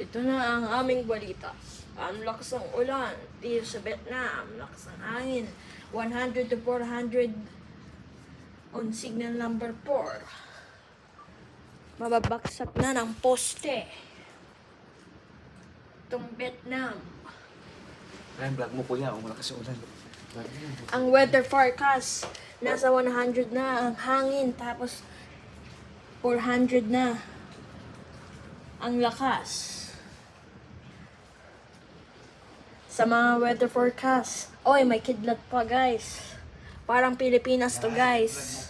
Ito na ang aming balita. Ang lakas ng ulan dito sa Vietnam. Lakas ng hangin. 100 to 400 on signal number 4. Mababagsak na ng poste. Itong Vietnam. Ayan, vlog mo kuya, kung malakas yung ulan. Ang weather forecast, nasa 100 na ang hangin. Tapos 400 na ang lakas. Sa mga weather forecast. Oy, may kidlat pa guys. Parang Pilipinas to guys.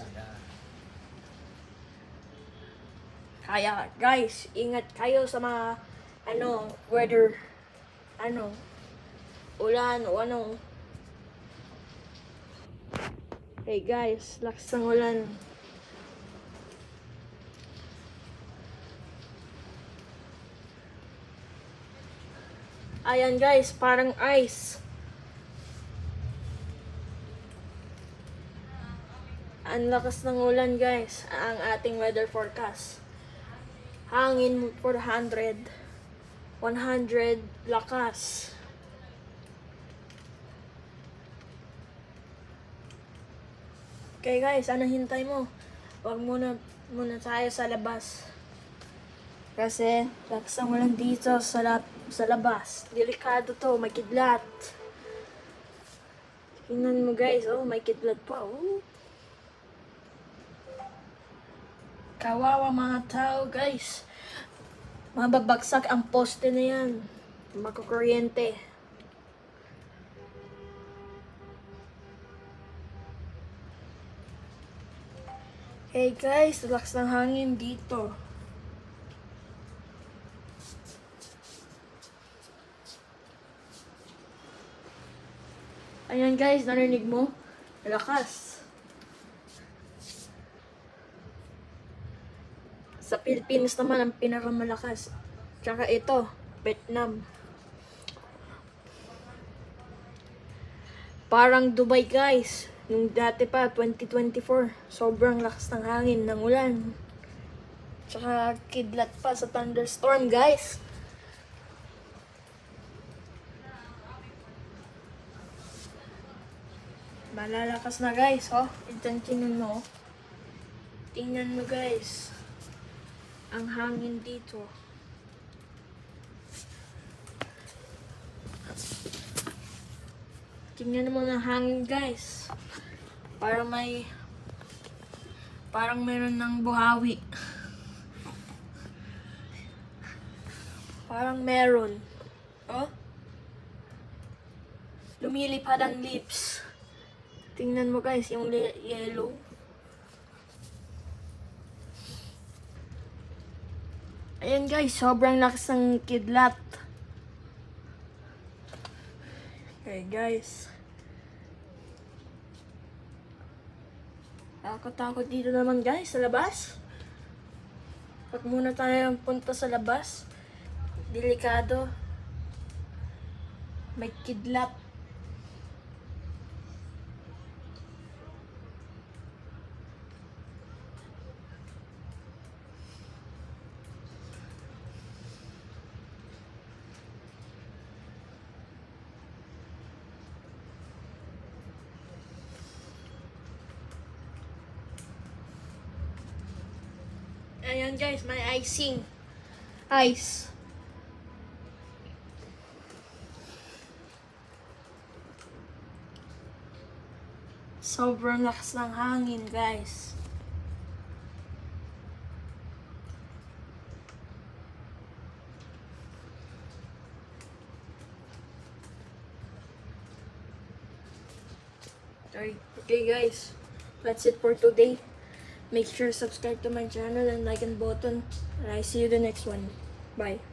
Kaya guys, ingat kayo sa mga weather, ulan o ano. Hey guys, lakas ng ulan. Ayan guys, parang ice. Ang lakas ng ulan guys, ang ating weather forecast. Hangin 400, 100 lakas. Okay guys, anong hintay mo? Huwag muna tayo sa labas. Kasi lakas ng ulan dito sa labas. Delikado to, may kidlat. Tingnan mo guys, oh, may kidlat pa, oh. Kawawa mga tao guys. Mababagsak ang poste na yan. Makukuryente. Hey guys, lakas ng hangin dito. Ayan guys, narinig mo? Lakas. Sa Pilipinas naman ang pinakamalakas. Tsaka ito, Vietnam. Parang Dubai guys. Nung dati pa, 2024. Sobrang lakas ng hangin, ng ulan. Tsaka kidlat pa sa thunderstorm guys. Malalakas na guys, oh. Tingnan mo. Tingnan mo guys. Ang hangin dito. Tingnan mo ng hangin guys. Parang meron ng buhawi. Parang meron. Oh? Lumilipad ang lips. Tingnan mo guys, yung yellow. Ayan guys, sobrang lakas ng kidlat. Okay guys. Takot dito naman guys, sa labas. Huwag muna tayo punta sa labas. Delikado. May kidlat. Ayan guys, may icing. Ice. Sobrang lakas ng hangin guys. Okay guys, that's it for today. Make sure to subscribe to my channel and like and button. And I see you the next one. Bye.